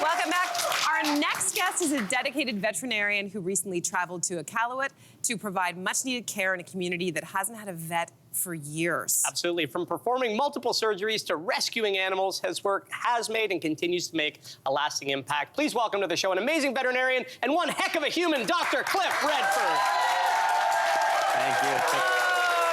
Welcome back. Our next guest is a dedicated veterinarian who recently traveled to Iqaluit to provide much-needed care in a community that hasn't had a vet for years. Absolutely. From performing multiple surgeries to rescuing animals, his work has made and continues to make a lasting impact. Please welcome to the show an amazing veterinarian and one heck of a human, Dr. Cliff Redford. Thank you.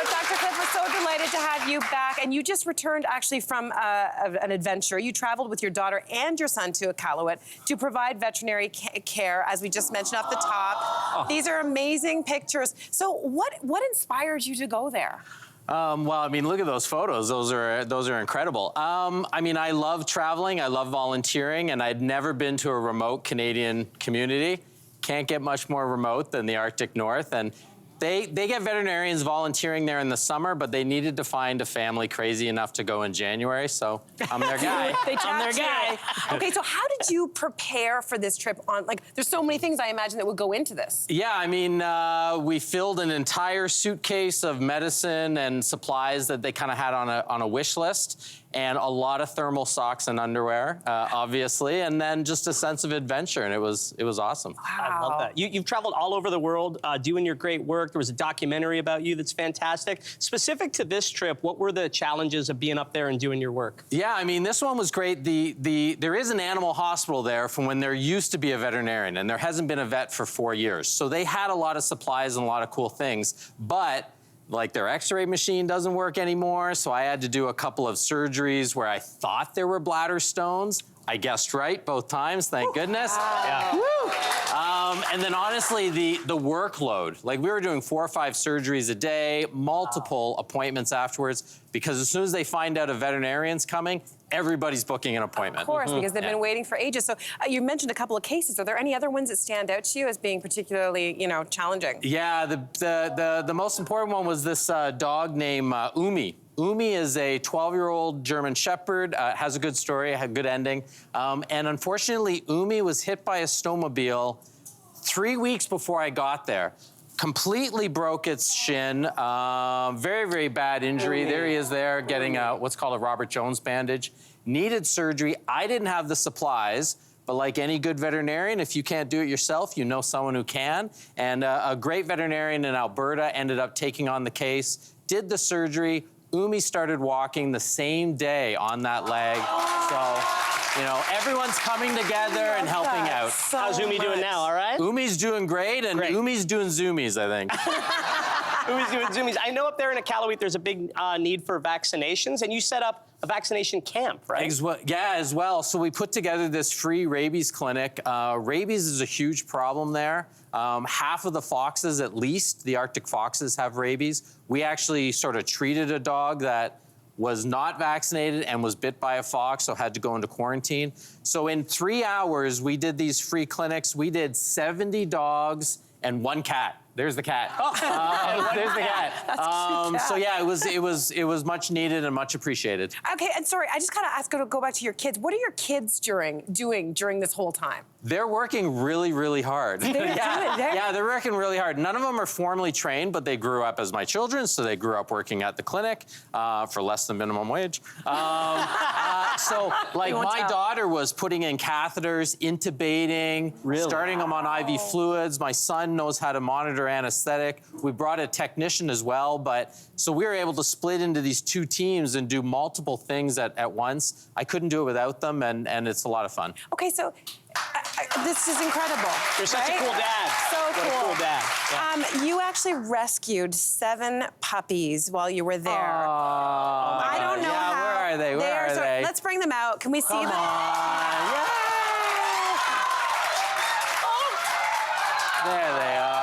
Dr. Cliff, we're so delighted to have you back. And you just returned actually from an adventure. You traveled with your daughter and your son to Iqaluit to provide veterinary care, as we just mentioned off the top. Oh. These are amazing pictures. So what inspired you to go there? Well, I mean, look at those photos. Those are incredible. I mean, I love traveling. I love volunteering, and I'd never been to a remote Canadian community. Can't get much more remote than the Arctic North, and they get veterinarians volunteering there in the summer, but they needed to find a family crazy enough to go in January, so I'm their guy. I'm their guy. Okay, so how did you prepare for this trip? There's so many things I imagine that would go into this. Yeah, I mean, we filled an entire suitcase of medicine and supplies that they kind of had on a wish list, and a lot of thermal socks and underwear, obviously, and then just a sense of adventure, and it was awesome. Wow. I love that. You've traveled all over the world doing your great work. There was a documentary about you that's fantastic. Specific to this trip, what were the challenges of being up there and doing your work? Yeah, I mean, this one was great. There is an animal hospital there from when there used to be a veterinarian, and there hasn't been a vet for 4 years. So they had a lot of supplies and a lot of cool things, but like their x-ray machine doesn't work anymore, so I had to do a couple of surgeries where I thought there were bladder stones. I guessed right both times, thank goodness. Wow. Yeah. Woo! And then honestly, the workload. Like we were doing 4 or 5 surgeries a day, multiple appointments afterwards, because as soon as they find out a veterinarian's coming, everybody's booking an appointment. Of course, because they've been waiting for ages. So you mentioned a couple of cases. Are there any other ones that stand out to you as being particularly, challenging? Yeah, the most important one was this dog named Umi. Umi is a 12-year-old German Shepherd, has a good story, had a good ending. And unfortunately, Umi was hit by a snowmobile 3 weeks before I got there. Completely broke its shin, very, very bad injury. There he is there getting what's called a Robert Jones bandage. Needed surgery. I didn't have the supplies, but like any good veterinarian, if you can't do it yourself, you know someone who can. And a great veterinarian in Alberta ended up taking on the case, did the surgery. Umi started walking the same day on that leg. So, everyone's coming together and helping out. So How's Umi doing now, all right? Umi's doing great, and Umi's doing zoomies, I think. Umi's doing zoomies. I know up there in Iqaluit there's a big need for vaccinations, and you set up a vaccination camp, right? As well. So we put together this free rabies clinic. Rabies is a huge problem there. Half of the foxes, at least, the Arctic foxes have rabies. We actually sort of treated a dog that was not vaccinated and was bit by a fox, so had to go into quarantine. So in 3 hours, we did these free clinics. We did 70 dogs and 1 cat. There's the cat. There's the cat. That's a cute cat. So yeah, it was much needed and much appreciated. Okay, and sorry, I just gotta ask, go back to your kids. What are your kids doing during this whole time? They're working really, really hard. Yeah, they're working really hard. None of them are formally trained, but they grew up as my children, so they grew up working at the clinic for less than minimum wage. So, like, my daughter was putting in catheters, intubating, starting them on IV fluids. My son knows how to monitor anesthetic. We brought a technician as well, but so we were able to split into these 2 teams and do multiple things at once. I couldn't do it without them, and it's a lot of fun. Okay, so this is incredible. You're such a cool dad. So cool. What a cool dad. Yeah. You actually rescued 7 puppies while you were there. I don't know how. Where are they? Where are they? Let's bring them out. Can we see them? Come on. Yay! There they are.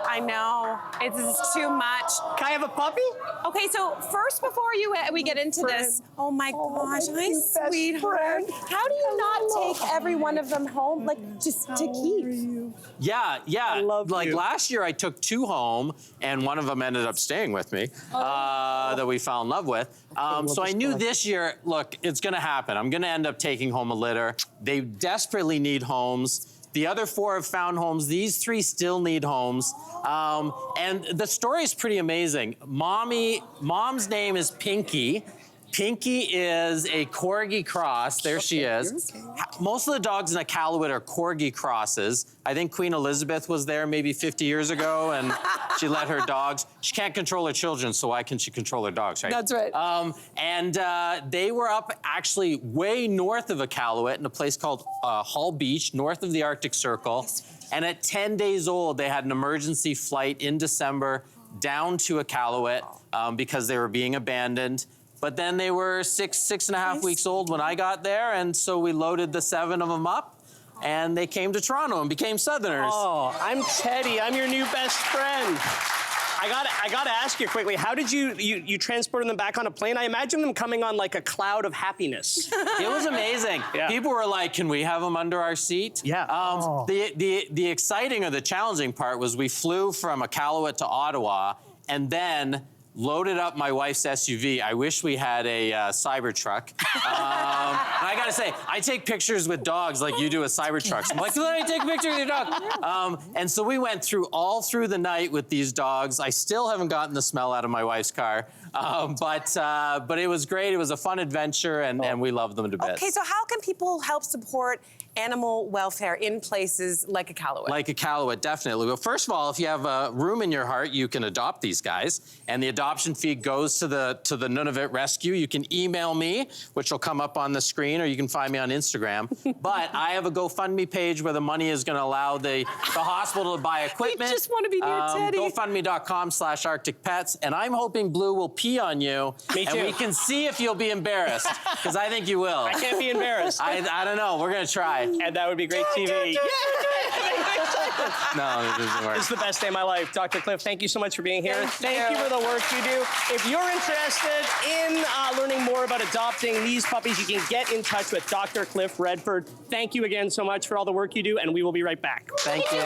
I know. It's too much. Can I have a puppy? Okay, so first, before we get into this, oh my gosh, my sweetheart. How do you not take every one of them home, just to keep? Yeah. I love you. Last year I took 2 home, and one of them ended up staying with me, that we fell in love with. So I knew this year, look, it's gonna happen. I'm gonna end up taking home a litter. They desperately need homes. The other 4 have found homes. These 3 still need homes. And the story is pretty amazing. Mom's name is Pinky, Pinky is a Corgi cross. There she is. Most of the dogs in Iqaluit are Corgi crosses. I think Queen Elizabeth was there maybe 50 years ago, and she let her dogs. She can't control her children, so why can she control her dogs, right? That's right. They were up actually way north of Iqaluit in a place called Hull Beach, north of the Arctic Circle. And at 10 days old, they had an emergency flight in December down to Iqaluit because they were being abandoned. But then they were six and a half weeks old when I got there, and so we loaded the 7 of them up, and they came to Toronto and became Southerners. Oh, I'm Teddy. I'm your new best friend. I gotta ask you quickly, how did you transported them back on a plane? I imagine them coming on like a cloud of happiness. It was amazing. Yeah. People were like, can we have them under our seat? Yeah. The exciting or the challenging part was we flew from Iqaluit to Ottawa and then loaded up my wife's SUV. I wish we had a Cybertruck. I gotta say, I take pictures with dogs like you do with Cybertrucks. I'm like, let me take a picture with your dog. And so we went all through the night with these dogs. I still haven't gotten the smell out of my wife's car. But it was great. It was a fun adventure, and we loved them to bits. Okay, so how can people help support animal welfare in places like Iqaluit? Like Iqaluit, definitely. Well, first of all, if you have a room in your heart, you can adopt these guys, and the adoption fee goes to the Nunavut Rescue. You can email me, which will come up on the screen, or you can find me on Instagram. But I have a GoFundMe page where the money is going to allow the hospital to buy equipment. I just want to be near Teddy. GoFundMe.com/ArcticPets, and I'm hoping Blue will pee on you. Me too. And we can see if you'll be embarrassed, because I think you will. I can't be embarrassed. I don't know. We're going to try. And that would be great TV. No, it doesn't work. This is the best day of my life. Dr. Cliff, thank you so much for being here. Thank you for the work you do. If you're interested in learning more about adopting these puppies, you can get in touch with Dr. Cliff Redford. Thank you again so much for all the work you do, and we will be right back. Thank you.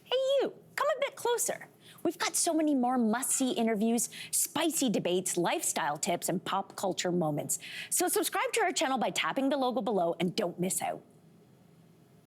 Hey, you, come a bit closer. We've got so many more must-see interviews, spicy debates, lifestyle tips, and pop culture moments. So subscribe to our channel by tapping the logo below and don't miss out.